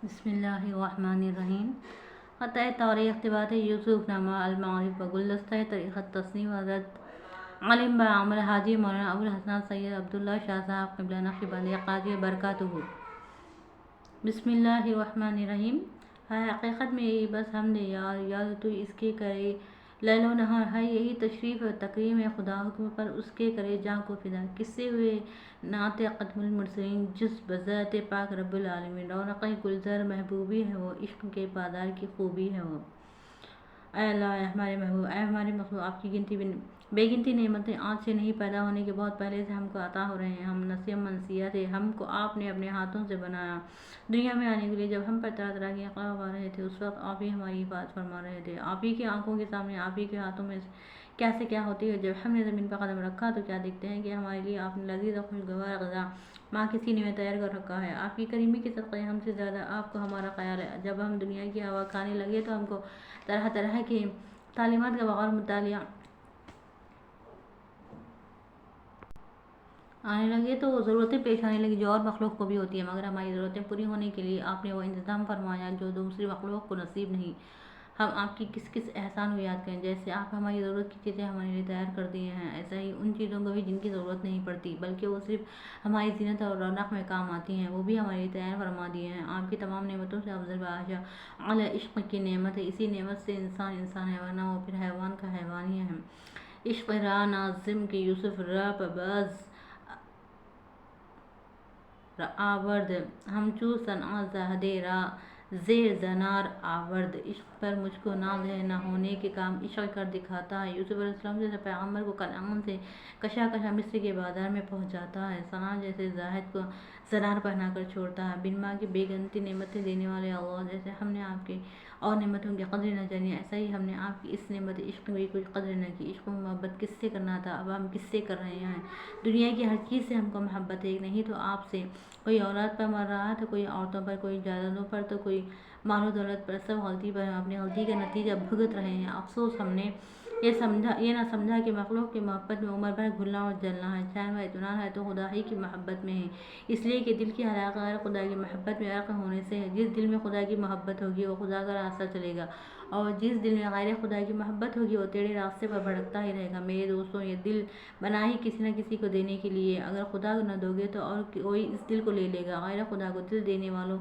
بسم اللہ الرحمن الرحیم. خطۂ تاریخ اقتباس یوسف نامہ المعارف و گلدستہ طریقت تصنیف حضرت عالم بعمر حاجی مولانا ابو الحسن سید عبداللہ شاہ صاحب قبلہ نقشبندی قاضی برکاتہ. بسم اللہ الرحمن الرحیم. ہے حقیقت میں یہی بس حمد یار یاد تو اس کے کرے لیل و نہار ہے یہی تشریف و تکریم خدا حکم پر اس کے کرے جاں کو فدا قصے ہوئے نعت ختم المرسلین جس بذات پاک رب العالمین رونق گلزار محبوبی ہے وہ عشق کے پادار کی خوبی ہے وہ. اے اللہ اے ہمارے محبوب اے ہمارے مخلوق آپ کی گنتی بے گنتی نعمتیں آج سے نہیں پیدا ہونے کے بہت پہلے سے ہم کو عطا ہو رہے ہیں. ہم نسیم منسیہ تھے ہم کو آپ نے اپنے ہاتھوں سے بنایا دنیا میں آنے کے لیے. جب ہم پر طرح طرح کے عقاب آ رہے تھے اس وقت آپ ہی ہماری حفاظت فرما رہے تھے. آپ ہی کی آنکھوں کے سامنے آپ ہی کے ہاتھوں میں کیا سے کیا ہوتی ہے. جب ہم نے زمین پر قدم رکھا تو کیا دیکھتے ہیں کہ ہمارے لیے آپ نے لذیذ اور خوشگوار غذا ماں کے سینے میں تیار کر رکھا ہے. آپ کی کریمی کے صدقے ہم سے زیادہ آپ کو ہمارا خیال ہے. جب ہم دنیا کی ہوا کھانے لگے تو ہم کو طرح طرح کی تعلیمات کا بغور مطالعہ آنے لگے تو ضرورتیں پیش آنے لگی جو اور مخلوق کو بھی ہوتی ہے. مگر ہماری ضرورتیں پوری ہونے کے لیے آپ نے وہ انتظام فرمایا جو دوسری مخلوق کو نصیب نہیں. ہم آپ کی کس کس احسان کو یاد کریں. جیسے آپ ہماری ضرورت کی چیزیں ہمارے لیے تیار کر دیے ہیں ایسا ہی ان چیزوں کو بھی جن کی ضرورت نہیں پڑتی بلکہ وہ صرف ہماری زینت اور رونق میں کام آتی ہیں وہ بھی ہمارے لیے تیار فرما دیے ہیں. آپ کی تمام نعمتوں سے افضل بادشاہ اعلی عشق کی نعمت ہے. اسی نعمت سے انسان ہے ورنہ وہ پھر حیوان کا حیوان ہی ہے. عشق را ناظم کی یوسف را پباز آورد ہمچو صنع زاہدے را زیر زنار آورد. عشق پر مجھ کو ناز ہے نہ ہونے کے کام عشق کر دکھاتا ہے. یوسف علیہ السلام جیسے پیغمبر کو قلم سے کشا کشا مصر کے بازار میں پہنچاتا ہے. صنع جیسے زاہد کو زنار پہنا کر چھوڑتا ہے. بن ماں کی بے گنتی نعمتیں دینے والے اللہ جیسے ہم نے آپ کی اور نعمتوں کی قدر نہ جانی ایسا ہی ہم نے آپ کی اس نعمت عشق کی کوئی قدر نہ کی. عشق و محبت کس سے کرنا تھا اب ہم کس سے کر رہے ہیں. دنیا کی ہر چیز سے ہم کو محبت ہے نہیں تو آپ سے. کوئی اولاد پر مر رہا تو کوئی عورتوں پر کوئی جائیدادوں پر تو کوئی مال و دولت پر. سب غلطی پر اپنی غلطی کا نتیجہ بھگت رہے ہیں. افسوس ہم نے یہ نہ سمجھا کہ مخلوق کی محبت میں عمر بھر گھلنا اور جلنا ہے. چین و اطمینان ہے تو خدا ہی کی محبت میں ہے. اس لیے کہ دل کی حرارت غیر خدا کی محبت میں غرق ہونے سے ہے. جس دل میں خدا کی محبت ہوگی وہ خدا کا راستہ چلے گا اور جس دل میں غیر خدا کی محبت ہوگی وہ ٹیڑھے راستے پر بھٹکتا ہی رہے گا. میرے دوستوں یہ دل بنا ہی کسی نہ کسی کو دینے کے لیے. اگر خدا کو نہ دو گے تو اور کوئی اس دل کو لے لے گا. غیر خدا کو دل دینے والوں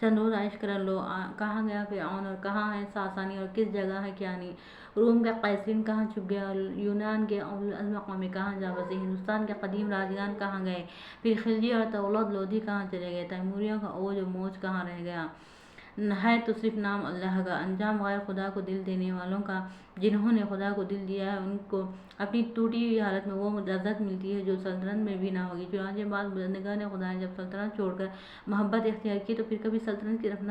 چند روز عائش کر لو. کہاں گیا فرعون اور کہاں ہے ساسانی اور کس جگہ ہے کیانی. روم کا قیصرین کہاں چھپ گیا. یونان کے اولوالعزم قومیں کہاں جا بسے. ہندوستان کے قدیم راجگان کہاں گئے. پھر خلجی اور تغلق لودھی کہاں چلے گئے. تیموریوں کا اوج و موج کہاں رہ گیا. ہے تو صرف نام اللہ کا. انجام غیر خدا کو دل دینے والوں کا. جنہوں نے خدا کو دل دیا ہے ان کو اپنی ٹوٹی ہوئی حالت میں وہ لذت ملتی ہے جو سلطنت میں بھی نہ ہوگی. چنانچہ بعض بزرگان خدا نے جب سلطنت چھوڑ کر محبت اختیار کی تو پھر کبھی سلطنت کی طرف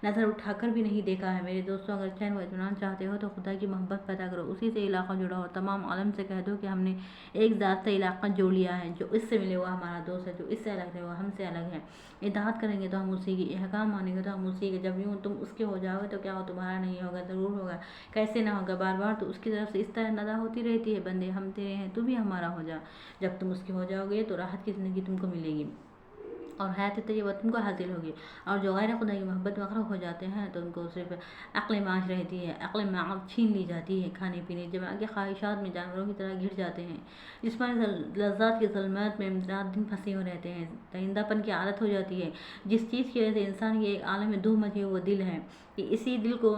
نظر اٹھا کر بھی نہیں دیکھا ہے. میرے دوستوں اگر چین و اطمینان چاہتے ہو تو خدا کی محبت پیدا کرو اسی سے علاقہ جوڑو اور تمام عالم سے کہہ دو کہ ہم نے ایک ذات سے علاقہ جوڑ لیا ہے. جو اس سے ملے وہ ہمارا دوست ہے جو اس سے الگ ہے وہ ہم سے الگ ہے. اطاعت کریں گے تو ہم اسی کی احکام مانیں گے تو ہم اسی کے. جب یوں تم اس کے ہو جاؤ گے تو کیا وہ تمہارا نہیں ہوگا. ضرور ہوگا کیسے نہ ہوگا. بار بار تو اس کی طرف سے اس طرح ندا ہوتی رہتی ہے بندے ہم تیرے ہیں تو بھی ہمارا ہو جا. جب تم اس کے ہو جاؤ گے تو راحت کی زندگی تم کو ملے گی اور حیات طیبہ تم کو حاصل ہوگی. اور جو غیر خدا کی محبت میں غرق ہو جاتے ہیں تو ان کو صرف عقل معاش رہتی ہے. عقل معاش چھین لی جاتی ہے. کھانے پینے جمع کے خواہشات میں جانوروں کی طرح گر جاتے ہیں. جسمانی لذات کی ظلمات میں رات دن پھنسے ہوئے رہتے ہیں. درندہ پن کی عادت ہو جاتی ہے. جس چیز کی وجہ سے انسان کے ایک عالم میں دھوم مچی ہے وہ دل ہے. کہ اسی دل کو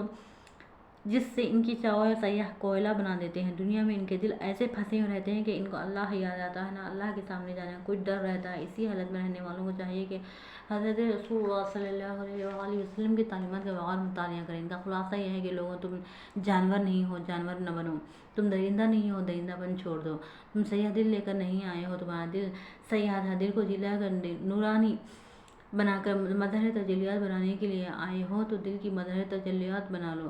جس سے ان کی چاول سیاح کوئلہ بنا دیتے ہیں. دنیا میں ان کے دل ایسے پھنسے ہوئے رہتے ہیں کہ ان کو اللہ یاد آتا ہے نہ اللہ کے سامنے جانے کا کچھ ڈر رہتا ہے. اسی حالت میں رہنے والوں کو چاہیے کہ حضرت رسول اللہ صلی اللہ علیہ وآلہ وسلم کی تعلیمات کا بغور مطالعہ کریں. ان کا خلاصہ یہ ہے کہ لوگوں تم جانور نہیں ہو جانور نہ بنو. تم درندہ نہیں ہو درندہ پن چھوڑ دو. تم سیاح دل لے کر نہیں آئے ہو تمہارا دل سیاح تھا. دل کو جلا کر نورانی بنا کر مظہر تجلیات بنانے کے لیے آئے ہو تو دل کی مظہر تجلیات بنا لو.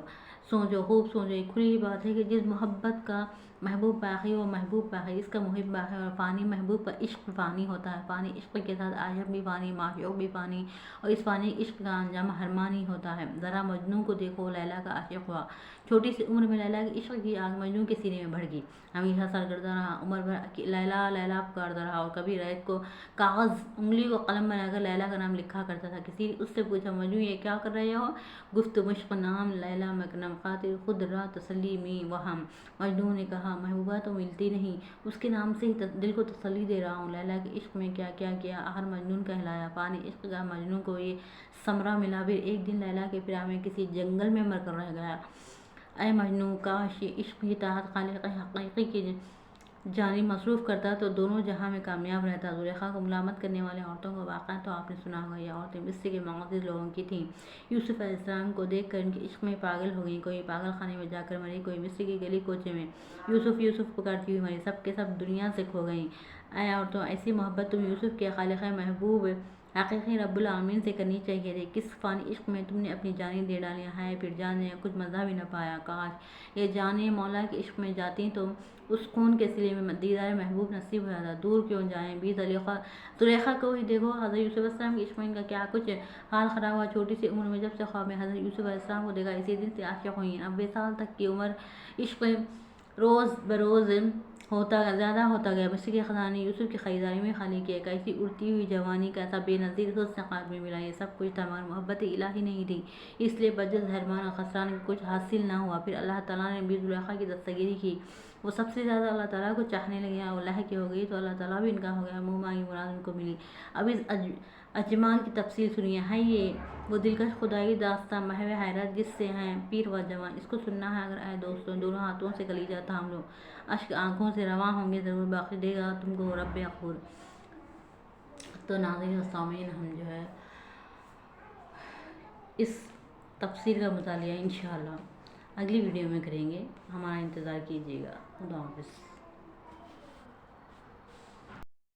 سوچو خوب سوچو. ایک کھلی ہوئی بات ہے کہ جس محبت کا محبوب باقی و محبوب باقی، اس کا محب باقی، اور فانی محبوب کا عشق فانی ہوتا ہے، فانی عشق کے ساتھ عاشق بھی فانی، معشوق بھی فانی، اور اس فانی عشق کا انجام حرمانی ہوتا ہے۔ ذرا مجنوں کو دیکھو، لیلا کا عاشق ہوا، چھوٹی سی عمر میں لیلا کی عشق کی آگ مجنوں کے سینے میں بڑھ گئی، ہمیشہ سرگرداں رہا، عمر بھر لیلا لیلا پکارتا رہا، اور کبھی ریت کو کاغذ انگلی کو قلم بنا کر لیلا کا نام لکھا کرتا تھا۔ کسی نے اس سے پوچھا، مجنوں یہ کیا کر رہے ہو؟ گفت مشق نام لیلا مکنم، خاطر خود را تسلی میں وہم۔ مجنوں نے کہا، محبوبہ تو ملتی نہیں، اس کے نام سے ہی دل کو تسلی دے رہا ہوں، لیلا کے عشق میں کیا کیا کیا، آخر مجنون کہلایا۔ فانی عشق کا مجنوں کو یہ ثمرہ ملا، پھر ایک دن لیلا کے پیار میں کسی جنگل میں مر کر رہ گیا۔ اے مجنوں، کاش یہ عشق کی طاقت خالق حقیقی کی جانب مصروف کرتا تو دونوں جہاں میں کامیاب رہتا۔ زلیخا کو ملامت کرنے والے عورتوں کا واقعہ تو آپ نے سنا ہوگا، یہ عورتیں مصر کے معزز لوگوں کی تھیں۔ یوسف علیہ السلام کو دیکھ کر ان کے عشق میں پاگل ہو گئیں، کوئی پاگل خانے میں جا کر مری، کوئی مصر کی گلی کوچے میں یوسف یوسف پکارتی ہوئی مری، سب کے سب دنیا سے کھو گئیں۔ اے عورتوں، ایسی محبت تم یوسف کے خالق محبوب حقیقی رب العالمین سے کرنی چاہیے تھی، کس فانی عشق میں تم نے اپنی جانیں دے ڈالی، ہائے پھر جانے کچھ مزہ بھی نہ پایا، کاش یہ جانیں مولا کے عشق میں جاتی تو اس خون کے سلے میں دیدار محبوب نصیب ہو جاتا۔ دور کیوں جائیں بھی زلیخا کو ہی دیکھو، حضرت یوسف علیہ السلام کے عشق میں ان کا کیا کچھ حال خراب ہوا۔ چھوٹی سی عمر میں جب سے خواب میں حضرت یوسف علیہ السلام کو دیکھا، اسی دن سے عاشق ہوئی، 90 سال تک کی عمر، عشق روز بروز زیادہ ہوتا گیا۔ مصر کے خزانے یوسف کی خریداری میں خالی کیے، کیسی اڑتی ہوئی جوانی، کیسا بے نظیر حسن قلب میں ملا، یہ سب کچھ تھا مگر محبت الہی نہیں تھی، اس لیے بجز حرمان اور خسران کچھ حاصل نہ ہوا۔ پھر اللہ تعالیٰ نے بھی زلیخا کی دستگیری کی، وہ سب سے زیادہ اللہ تعالیٰ کو چاہنے لگی، اور اللہ کی ہو گئی تو اللہ تعالیٰ بھی ان کا ہو گیا، منہ مانگی مراد ان کو ملی۔ اب اس اجمال کی تفصیل سنیے۔ ہے یہ وہ دلکش خدائی داستاں محو حیرت جس سے ہیں پیر و جوان، اس کو سننا ہے اگر اے دوستوں، دونوں ہاتھوں سے کلیجہ تھام لو، اشک آنکھوں سے رواں ہوں گے ضرور، باقی دے گا تم کو رب غفور۔ تو ناظرین و سامعین، ہم جو ہے اس تفسیر کا مطالعہ انشاءاللہ اگلی ویڈیو میں کریں گے، ہمارا انتظار کیجیے گا۔ خدا حافظ۔